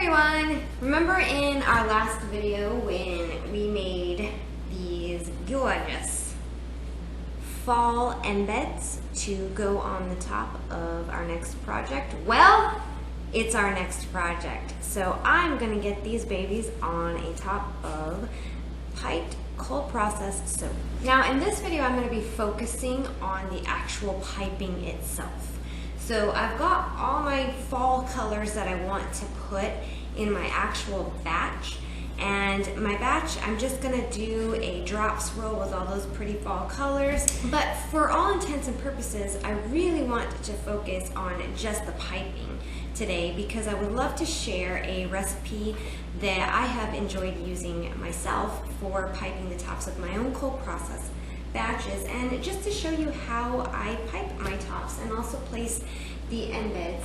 everyone! Remember in our last video when we made these gorgeous fall embeds to go on the top of our next project? Well, it's our next project. So I'm gonna get these babies on a top of piped cold processed soap. Now in this video I'm gonna be focusing on the actual piping itself. So I've got all my fall colors that I want to put in my actual batch. And my batch, I'm just gonna do a drop swirl with all those pretty fall colors. But for all intents and purposes, I really want to focus on just the piping today because I would love to share a recipe that I have enjoyed using myself for piping the tops of my own cold process batches, and just to show you how I pipe my tops and also place the embeds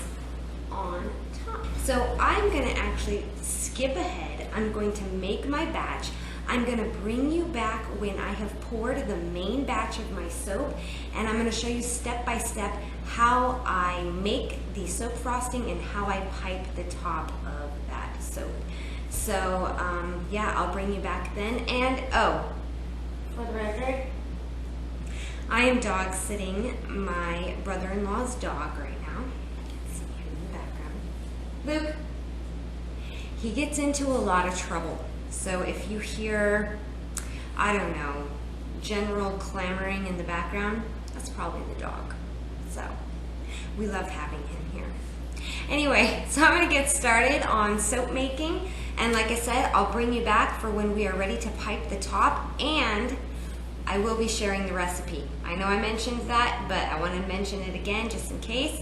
on top. So I'm going to actually skip ahead. I'm going to make my batch. I'm going to bring you back when I have poured the main batch of my soap, and I'm going to show you step by step how I make the soap frosting and how I pipe the top of that soap. So yeah, I'll bring you back then. And oh, for the record, I am dog sitting my brother-in-law's dog right now. You can see him in the background. Luke. He gets into a lot of trouble. So if you hear, I don't know, general clamoring in the background, that's probably the dog. So we love having him here. Anyway, so I'm gonna get started on soap making. And like I said, I'll bring you back for when we are ready to pipe the top, and I will be sharing the recipe. I know I mentioned that, but I want to mention it again just in case.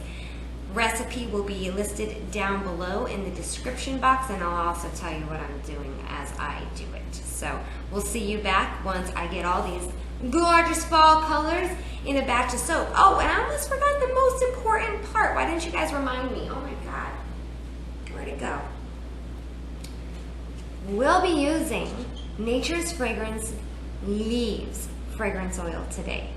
Recipe will be listed down below in the description box, and I'll also tell you what I'm doing as I do it. So we'll see you back once I get all these gorgeous fall colors in a batch of soap. Oh, and I almost forgot the most important part. Why didn't you guys remind me? Oh my God, where'd it go? We'll be using Nature's Fragrance Leaves fragrance oil today.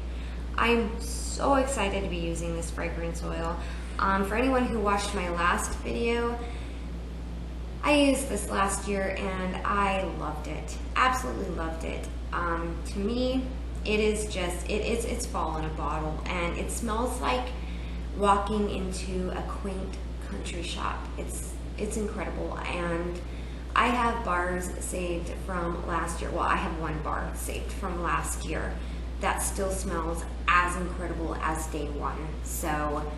I'm so excited to be using this fragrance oil. For anyone who watched my last video, I used this last year and I loved it. Absolutely loved it. To me, it is just, it's fall in a bottle, and it smells like walking into a quaint country shop. It's incredible, and I have bars saved from last year. Well, I have one bar saved from last year that still smells as incredible as day one. So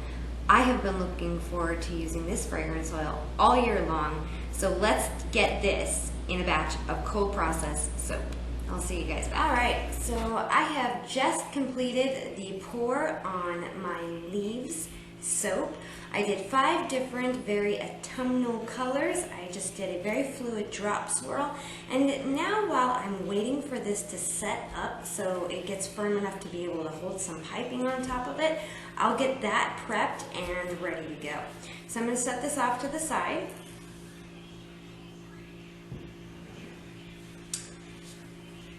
I have been looking forward to using this fragrance oil all year long. So let's get this in a batch of cold processed soap. I'll see you guys. All right, so I have just completed the pour on my Leaves soap. I did 5 different very autumnal colors. I just did a very fluid drop swirl. And now while I'm waiting for this to set up so it gets firm enough to be able to hold some piping on top of it, I'll get that prepped and ready to go. So I'm going to set this off to the side.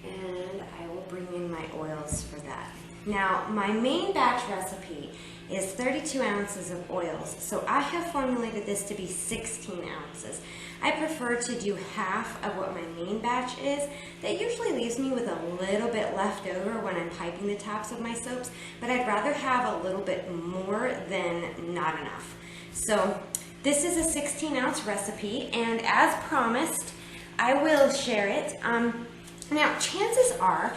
And I will bring in my oils for that. Now, my main batch recipe is 32 ounces of oils. So I have formulated this to be 16 ounces. I prefer to do half of what my main batch is. That usually leaves me with a little bit left over when I'm piping the tops of my soaps, but I'd rather have a little bit more than not enough. So this is a 16 ounce recipe, and as promised, I will share it. Now, chances are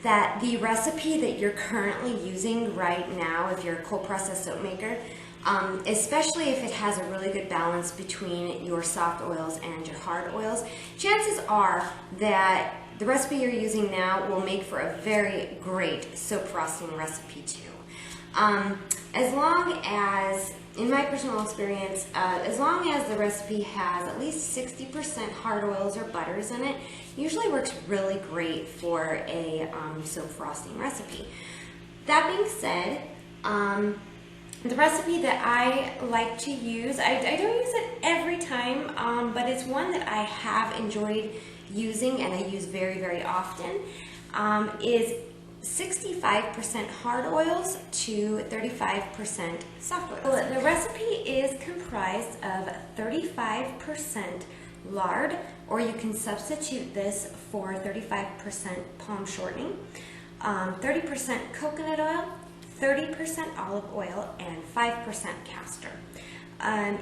that the recipe that you're currently using right now, if you're a cold processed soap maker, especially if it has a really good balance between your soft oils and your hard oils, chances are that the recipe you're using now will make for a very great soap frosting recipe too. As long as, in my personal experience, as long as the recipe has at least 60% hard oils or butters in it, usually works really great for a soap frosting recipe. That being said, the recipe that I like to use, I don't use it every time, but it's one that I have enjoyed using and I use very, very often, is 65% hard oils to 35% soft oils. So the recipe is comprised of 35% lard, or you can substitute this for 35% palm shortening, 30% coconut oil, 30% olive oil, and 5% castor.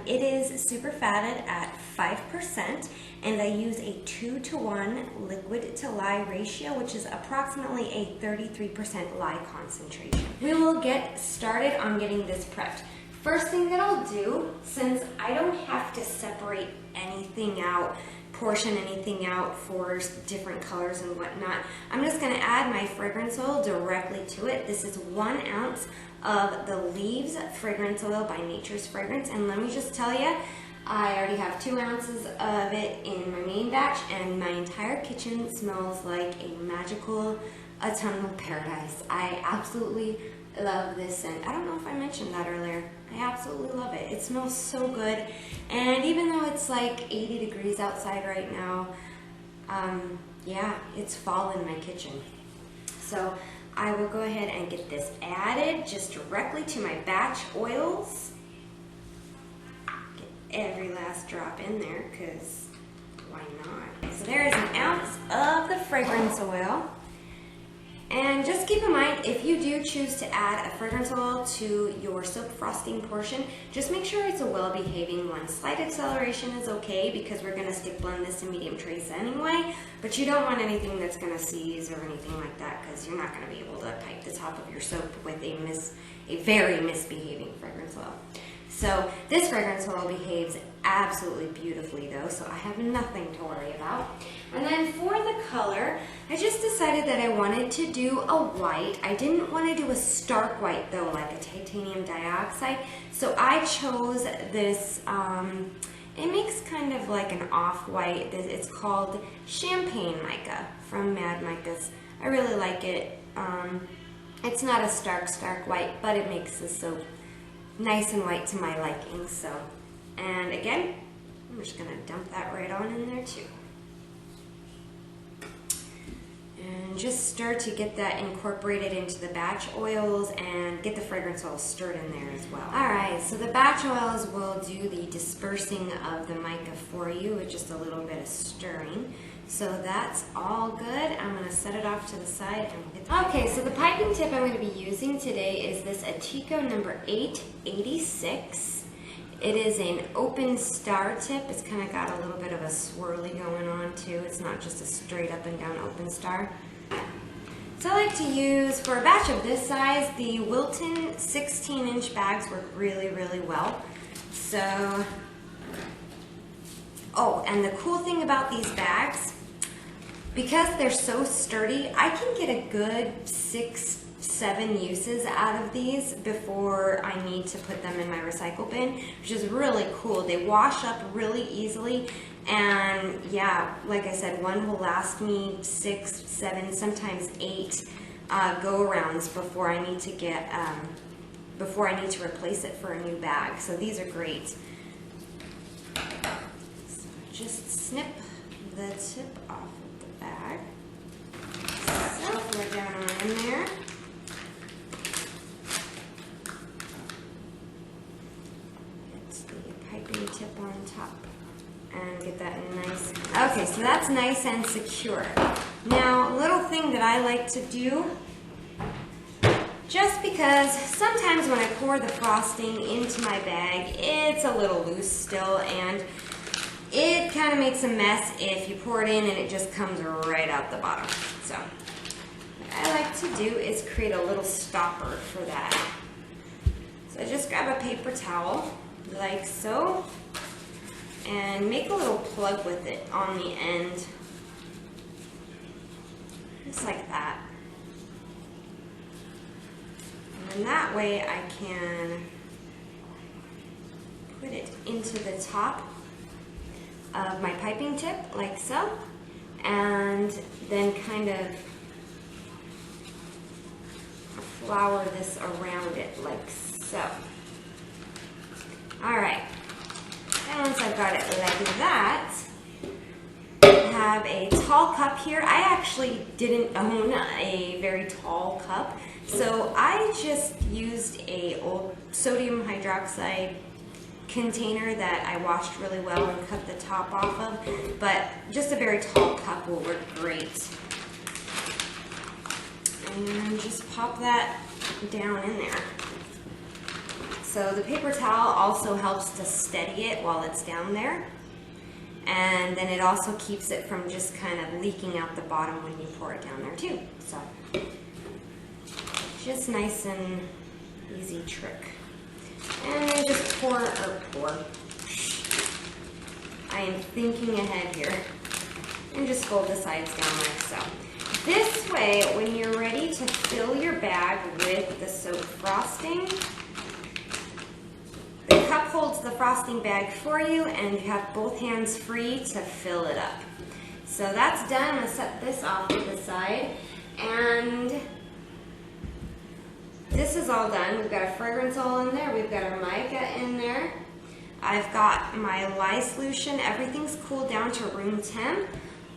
It is super fatted at 5%, and I use a 2-to-1 liquid to lye ratio, which is approximately a 33% lye concentration. We will get started on getting this prepped. First thing that I'll do, since I don't have to separate anything out, portion anything out for different colors and whatnot, I'm just going to add my fragrance oil directly to it. This is 1 ounce of the Leaves fragrance oil by Nature's Fragrance, and let me just tell you, I already have 2 ounces of it in my main batch, and my entire kitchen smells like a magical autumnal paradise. I absolutely love this scent. I don't know if I mentioned that earlier. I absolutely love it. It smells so good, and even though it's like 80 degrees outside right now, yeah, it's fall in my kitchen. So I will go ahead and get this added just directly to my batch oils. Get every last drop in there, because why not? So there is 1 ounce of the fragrance oil. And just keep in mind, if you do choose to add a fragrance oil to your silk frosting portion, just make sure it's a well-behaving one. Slight acceleration is okay, because we're going to stick blend this in medium trace anyway, but you don't want anything that's going to seize or anything like that, because you're not going to be able to pipe the top of your soap with a very misbehaving fragrance oil. So this fragrance oil behaves absolutely beautifully though, so I have nothing to worry about. And then for the color, I just decided that I wanted to do a white. I didn't want to do a stark white though, like a titanium dioxide. So I chose this, it makes kind of like an off-white. It's called Champagne Mica from Mad Micas. I really like it. It's not a stark white, but it makes the soap nice and white to my liking. So, and again, I'm just going to dump that right on in there too. And just stir to get that incorporated into the batch oils, and get the fragrance oil stirred in there as well. Alright, so the batch oils will do the dispersing of the mica for you with just a little bit of stirring. So that's all good. I'm going to set it off to the side and we'll get okay, so the piping tip I'm going to be using today is this Atico number 886. It is an open star tip. It's kind of got a little bit of a swirly going on too. It's not just a straight up and down open star. So I like to use, for a batch of this size, the Wilton 16-inch bags work really, really well. So, oh, and the cool thing about these bags, because they're so sturdy, I can get a good 6-7 uses out of these before I need to put them in my recycle bin, which is really cool. They wash up really easily, and yeah, like I said, one will last me 6, 7, sometimes 8 go-arounds before I need to get, before I need to replace it for a new bag. So these are great. So just snip the tip off of the bag. So we're down on in there. Get the piping tip on top and get that nice. Okay, so that's nice and secure. Now, a little thing that I like to do, just because sometimes when I pour the frosting into my bag, it's a little loose still, and it kind of makes a mess if you pour it in and it just comes right out the bottom. So what I like to do is create a little stopper for that. So just grab a paper towel, like so, and make a little plug with it on the end, just like that. And that way I can put it into the top of my piping tip, like so, and then kind of flour this around it, like so. Alright, and once I've got it like that, I have a tall cup here. I actually didn't own a very tall cup, so I just used a old sodium hydroxide container that I washed really well and cut the top off of, but just a very tall cup will work great. And just pop that down in there. So the paper towel also helps to steady it while it's down there. And then it also keeps it from just kind of leaking out the bottom when you pour it down there too. So just nice and easy trick. And then just pour. I am thinking ahead here. And just fold the sides down like so. This way, when you're ready to fill your bag with the soap frosting, the cup holds the frosting bag for you and you have both hands free to fill it up. So that's done. I'm going to set this off to the side. And this is all done. We've got a fragrance oil in there. We've got our mica in there. I've got my lye solution. Everything's cooled down to room temp.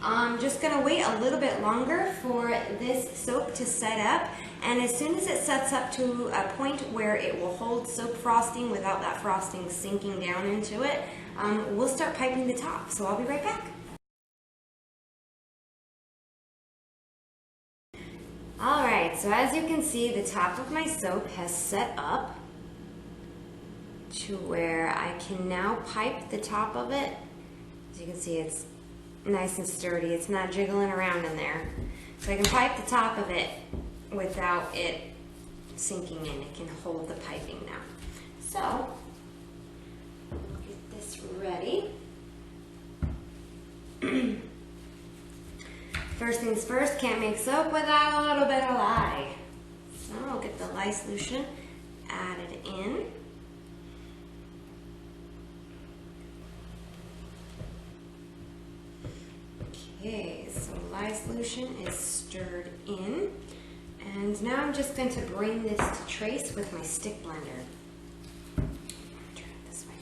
I'm just going to wait a little bit longer for this soap to set up, and as soon as it sets up to a point where it will hold soap frosting without that frosting sinking down into it, we'll start piping the top. So I'll be right back. Alright, so as you can see, the top of my soap has set up to where I can now pipe the top of it. As you can see, it's nice and sturdy. It's not jiggling around in there. So I can pipe the top of it without it sinking in. It can hold the piping now. So, get this ready. First things first, can't make soap without a little bit of lye. So I'll get the lye solution added in. Okay, so lye solution is stirred in, and now I'm just going to bring this to trace with my stick blender. Turn it this way.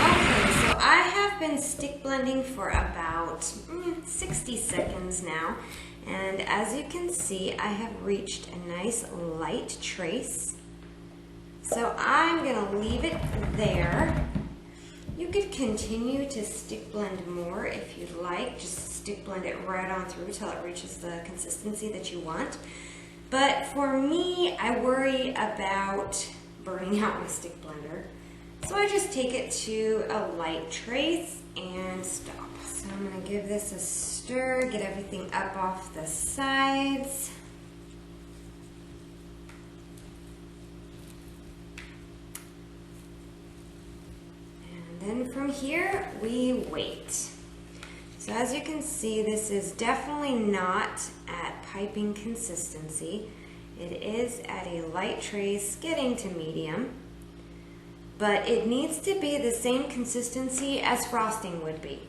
Okay, so I have been stick blending for about 60 seconds now, and as you can see, I have reached a nice light trace. So I'm going to leave it there. You could continue to stick blend more if you'd like. Just stick blend it right on through till it reaches the consistency that you want. But for me, I worry about burning out my stick blender. So I just take it to a light trace and stop. So I'm going to give this a stir, get everything up off the sides. Then from here, we wait. So as you can see, this is definitely not at piping consistency. It is at a light trace, getting to medium, but it needs to be the same consistency as frosting would be.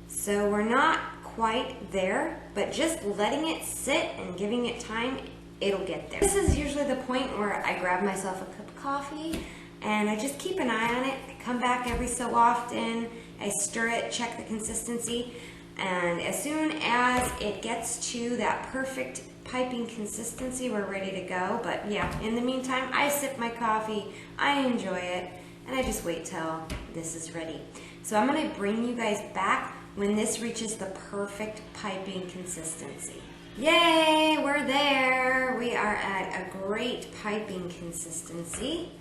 So we're not quite there, but just letting it sit and giving it time, it'll get there. This is usually the point where I grab myself a cup of coffee and I just keep an eye on it. I come back every so often, I stir it, check the consistency, and as soon as it gets to that perfect piping consistency, we're ready to go. But yeah, in the meantime, I sip my coffee, I enjoy it, and I just wait till this is ready. So I'm gonna bring you guys back when this reaches the perfect piping consistency. Yay, we're there. We are at a great piping consistency.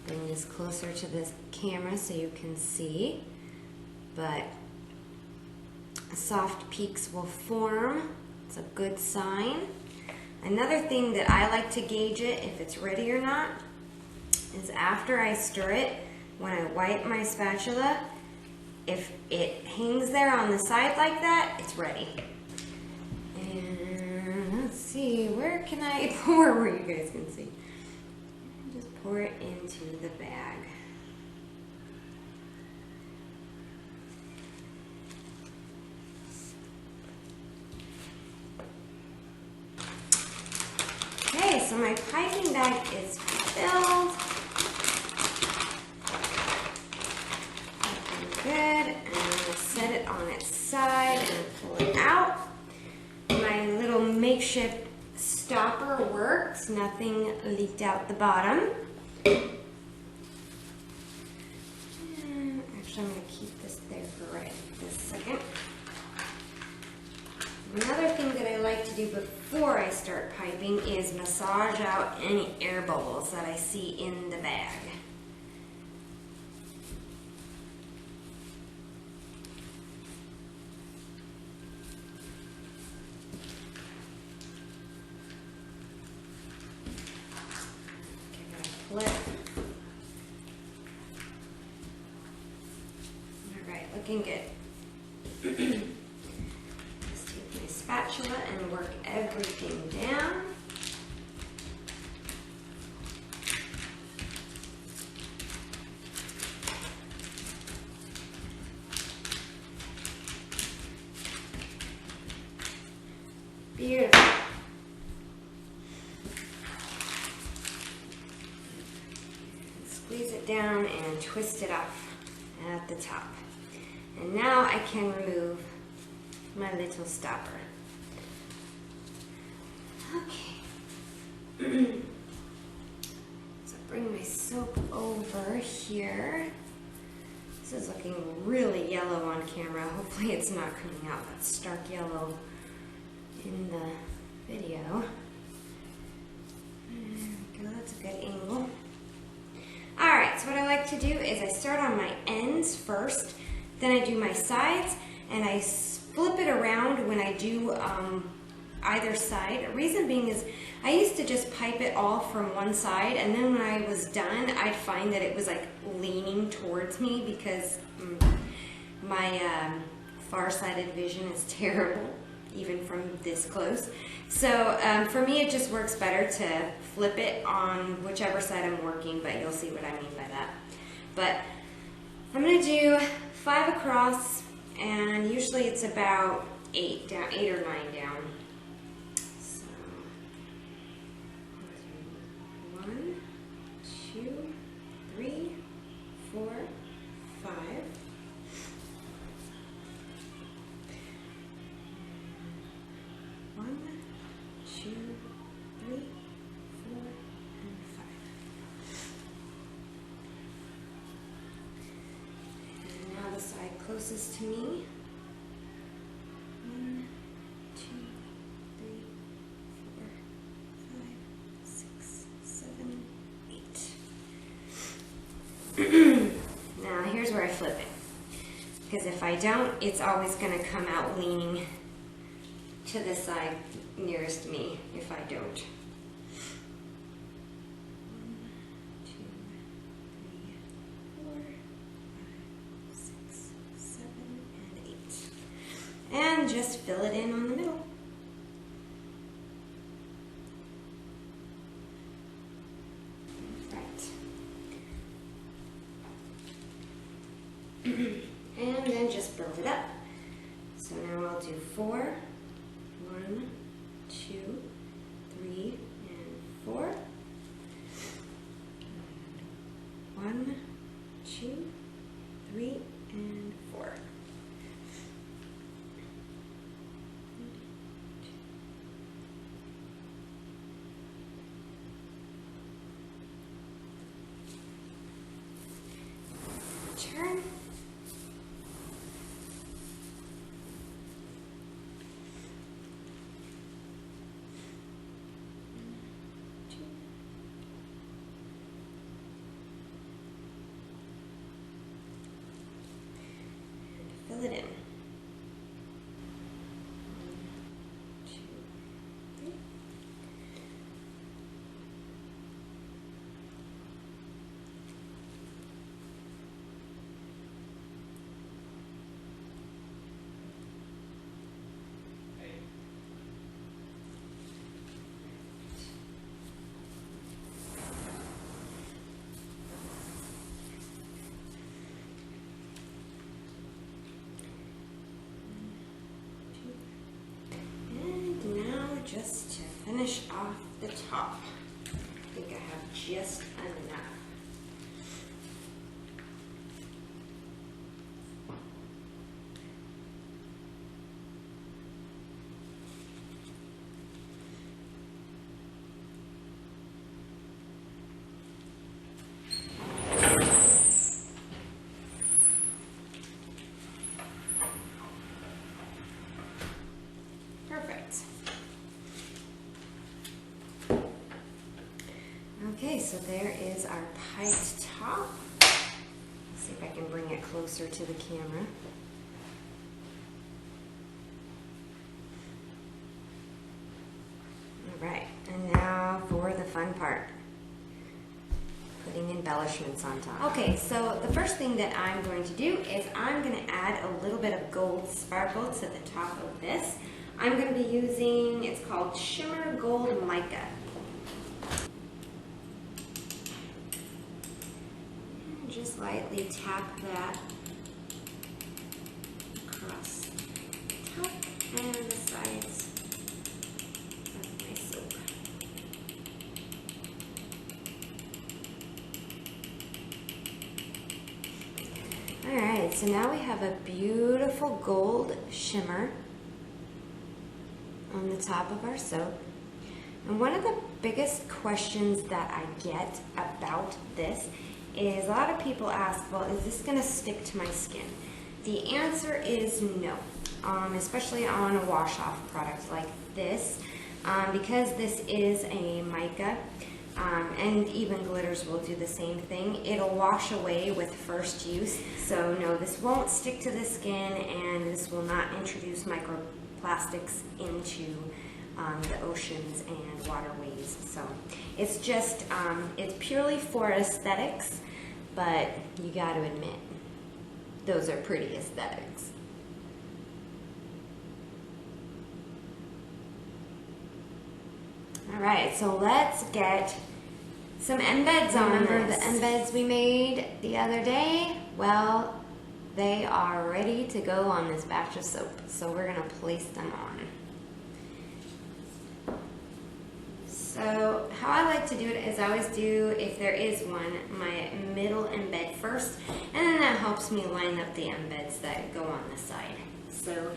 Bring this closer to the camera so you can see, but soft peaks will form. It's a good sign. Another thing that I like to gauge it, if it's ready or not, is after I stir it, when I wipe my spatula, if it hangs there on the side like that, it's ready. And let's see, where can I pour where you guys can see? Just pour it into the bag. Okay, so my piping bag is filled. out. My little makeshift stopper works. Nothing leaked out the bottom. And actually, I'm going to keep this there for right this second. Another thing that I like to do before I start piping is massage out any air bubbles that I see in the bag. Flip. All right, looking good. Just take my spatula and work everything down. Beautiful. Squeeze it down and twist it off at the top. And now I can remove my little stopper. Okay. So bring my soap over here. This is looking really yellow on camera. Hopefully it's not coming out that stark yellow in the video. There we go, that's a good angle. Alright, so what I like to do is I start on my ends first, then I do my sides, and I flip it around when I do either side. The reason being is I used to just pipe it all from one side, and then when I was done, I'd find that it was like leaning towards me because my far-sighted vision is terrible, even from this close. So for me, it just works better to flip it on whichever side I'm working, but you'll see what I mean by that. But I'm gonna do 5 across, and usually it's about 8 down, 8 or 9 down. So I'll do 1, 2, 3, 4, 5. 1, 2, 3, 4, and 5. And now the side closest to me. 1, 2, 3, 4, 5, 6, 7, 8. Now here's where I flip it. Because if I don't, it's always going to come out leaning to the side nearest me if I don't. 1, 2, 3, 4, 5, 6, 7, and 8. And just fill it in on the middle. Right. And then just build it up. So now I'll do 4. 1, 2, 3, and 4. 1, 2, 3, and 4. Turn. Fill it in. 1, 2, 3. Just to finish off the top. I think I have just enough. Okay, so there is our piped top. Let's see if I can bring it closer to the camera. All right, and now for the fun part. Putting embellishments on top. Okay, so the first thing that I'm going to do is I'm going to add a little bit of gold sparkle to the top of this. I'm going to be using, it's called Shimmer Gold Mica. And just lightly tap that across the top and the sides of my soap. Alright, so now we have a beautiful gold shimmer on the top of our soap. And one of the biggest questions that I get about this is a lot of people ask, well, is this going to stick to my skin? The answer is no, especially on a wash-off product like this, because this is a mica. And even glitters will do the same thing. It'll wash away with first use. So no, this won't stick to the skin, and this will not introduce microplastics into the oceans and waterways. So it's just, it's purely for aesthetics, but you got to admit, those are pretty aesthetics. All right, so let's get some embeds on. Remember the embeds we made the other day? Well, they are ready to go on this batch of soap. So we're gonna place them on. So how I like to do it is I always do, if there is one, my middle embed first, and then that helps me line up the embeds that go on the side. So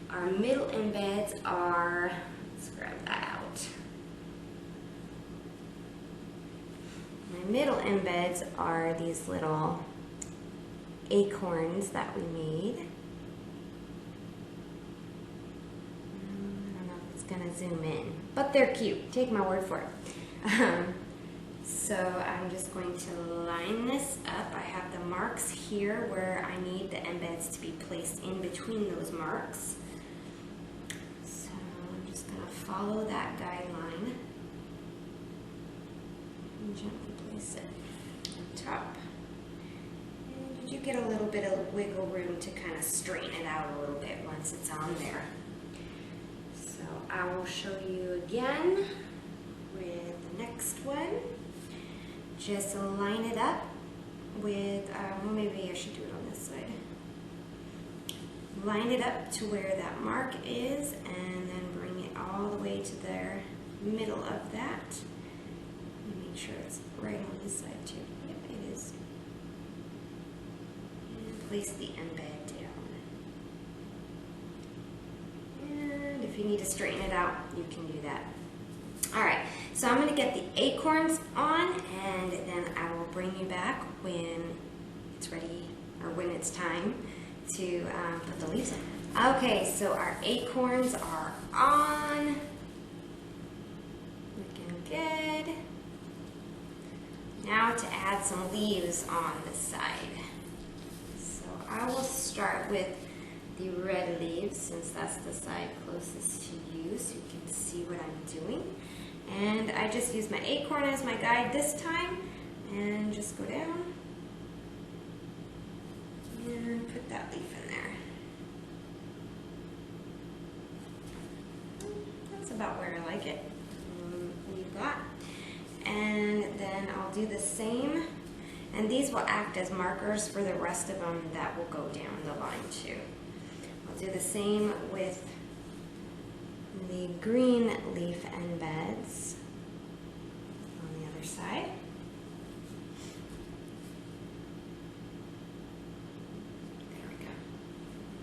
our middle embeds are, let's grab that out. My middle embeds are these little acorns that we made. I don't know if it's gonna zoom in, but they're cute. Take my word for it. So I'm just going to line this up. I have the marks here where I need the embeds to be placed in between those marks. So I'm just gonna follow that guideline and gently place it on top. And you get a little bit of wiggle room to kind of straighten it out a little bit once it's on there. So I will show you again with the next one. Just line it up with, well, maybe I should do it on this side. Line it up to where that mark is and then bring it all the way to the middle of that. Make sure it's right on this side too. Yep, it is. And place the embed down. And if you need to straighten it out, you can do that. Alright, so I'm going to get the acorns on, and then I will bring you back when it's ready, or when it's time to put the leaves in. Okay, so our acorns are on. Looking good. Now to add some leaves on the side. So I will start with the red leaves, since that's the side closest to you, so you can see what I'm doing. And I just use my acorn as my guide this time, and just go down and put that leaf in there. That's about where I like it. Leave that. And then I'll do the same, and these will act as markers for the rest of them that will go down the line too. I'll do the same with the green leaf embeds on the other side. There we go.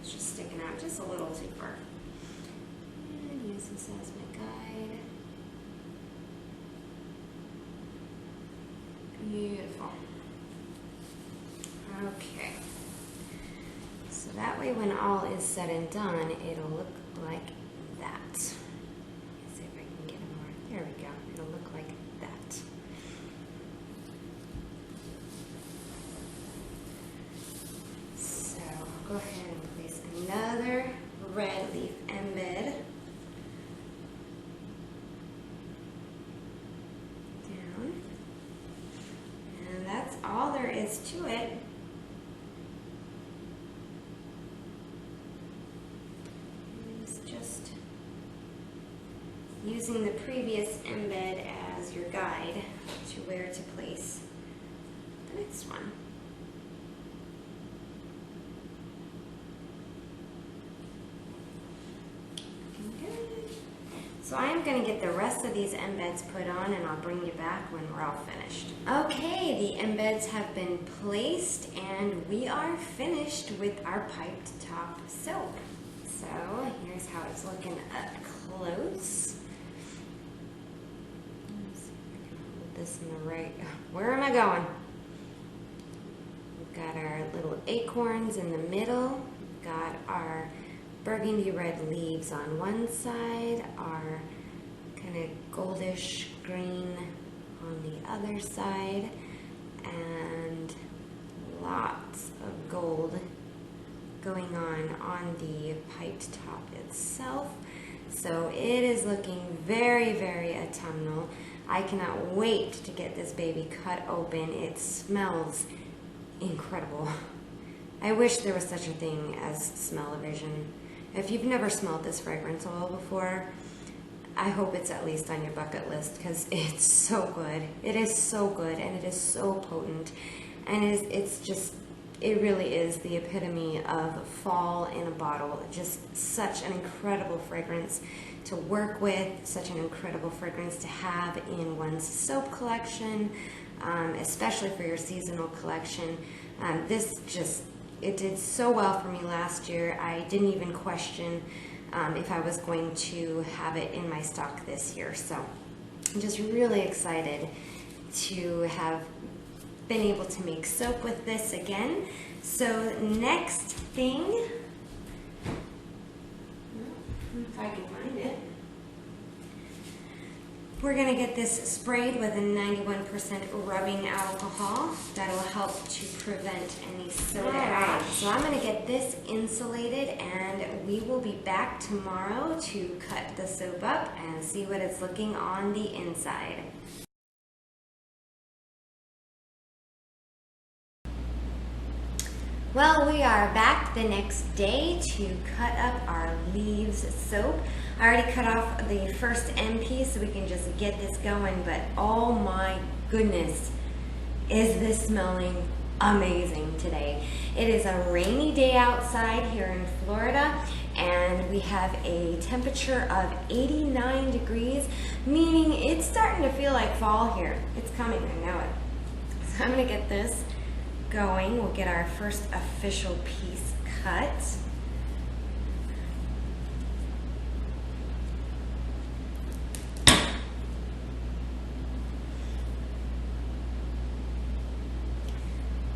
It's just sticking out just a little too far. And use this as my guide. Beautiful. Okay. So that way when all is said and done, it'll look like that. Let's see if I can get it more. There we go. It'll look like that. is to it. It's just using the previous embed as your guide to where to place the next one. So I'm going to get the rest of these embeds put on and I'll bring you back when we're all finished. Okay, the embeds have been placed and we are finished with our piped top soap. So here's how it's looking up close. Let's see if I can hold this in the right. Where am I going? We've got our little acorns in the middle. We've got our burgundy red leaves on one side, our kind of goldish green on the other side, and lots of gold going on the piped top itself. So it is looking very, very autumnal. I cannot wait to get this baby cut open. It smells incredible. I wish there was such a thing as smell-o-vision. If you've never smelled this fragrance oil before, I hope it's at least on your bucket list because it's so good. It is so good and it is so potent. And it really is the epitome of fall in a bottle. Just such an incredible fragrance to work with, such an incredible fragrance to have in one's soap collection, especially for your seasonal collection. It did so well for me last year. I didn't even question if I was going to have it in my stock this year. So I'm just really excited to have been able to make soap with this again. So next thing, if I can find it, we're going to get this sprayed with a 91% rubbing alcohol. That'll help to prevent any soda ash. So I'm going to get this insulated and we will be back tomorrow to cut the soap up and see what it's looking on the inside. Well, we are back the next day to cut up our leaves soap. I already cut off the first end piece so we can just get this going, but oh my goodness, is this smelling amazing today. It is a rainy day outside here in Florida and we have a temperature of 89 degrees, meaning it's starting to feel like fall here. It's coming, I know it. So I'm gonna get this going. We'll get our first official piece cut.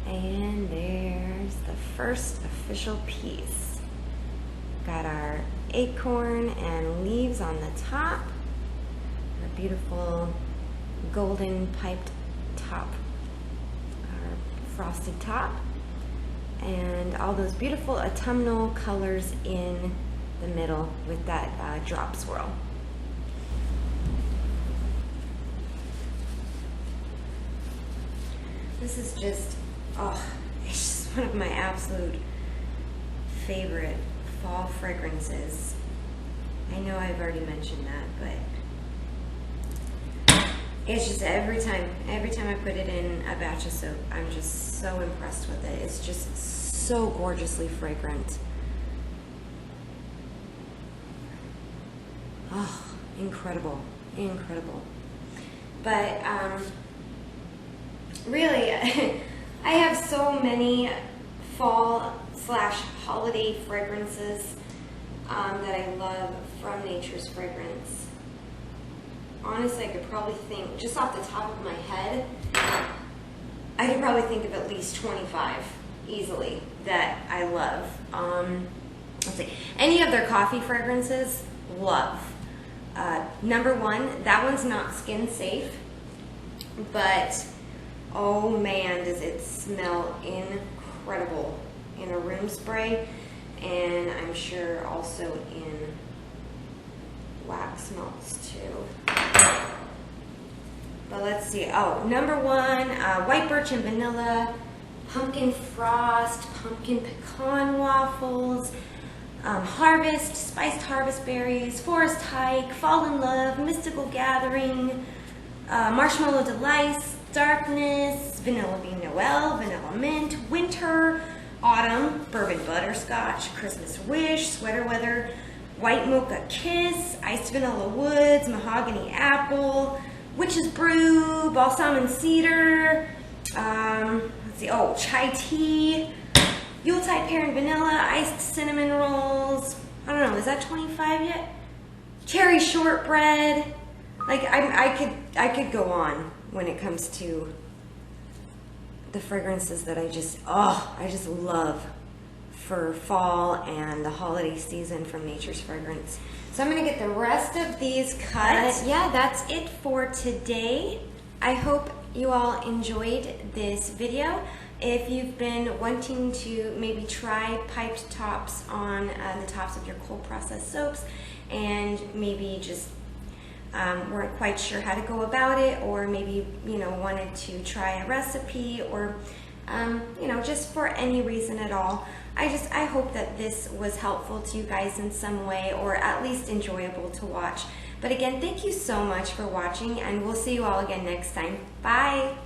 And there's the first official piece. Got our acorn and leaves on the top. Our beautiful golden piped top. Frosted top, and all those beautiful autumnal colors in the middle with that drop swirl. This is just, it's just one of my absolute favorite fall fragrances. I know I've already mentioned that, but it's just every time I put it in a batch of soap, I'm just so impressed with it. It's just so gorgeously fragrant. Oh, incredible, incredible. But really, I have so many fall/holiday fragrances that I love from Nature's Fragrance. Honestly, I could probably think, just off the top of my head, I could probably think of at least 25 easily that I love. Let's see, any of their coffee fragrances, love. Number one, that one's not skin safe, but oh man, does it smell incredible in a room spray, and I'm sure also in wax melts too. But let's see. Oh, number one, white birch and vanilla. pumpkin frost, pumpkin pecan waffles, harvest, spiced harvest berries, forest hike, fall in love, mystical gathering, marshmallow delights, darkness, vanilla bean Noel, vanilla mint, winter, autumn, bourbon butterscotch, Christmas wish, sweater weather, white mocha kiss, iced vanilla woods, mahogany apple, witch's brew, balsam and cedar, let's see, oh, chai tea, Yuletide pear and vanilla, iced cinnamon rolls. I don't know, is that 25 yet? Cherry shortbread. Like I could go on when it comes to the fragrances that I just love for fall and the holiday season from Nature's Fragrance. So I'm gonna get the rest of these cut. Yeah, that's it for today. I hope you all enjoyed this video. If you've been wanting to maybe try piped tops on the tops of your cold processed soaps and maybe just weren't quite sure how to go about it, or maybe wanted to try a recipe, or just for any reason at all, I hope that this was helpful to you guys in some way, or at least enjoyable to watch. But again, thank you so much for watching, and we'll see you all again next time. Bye!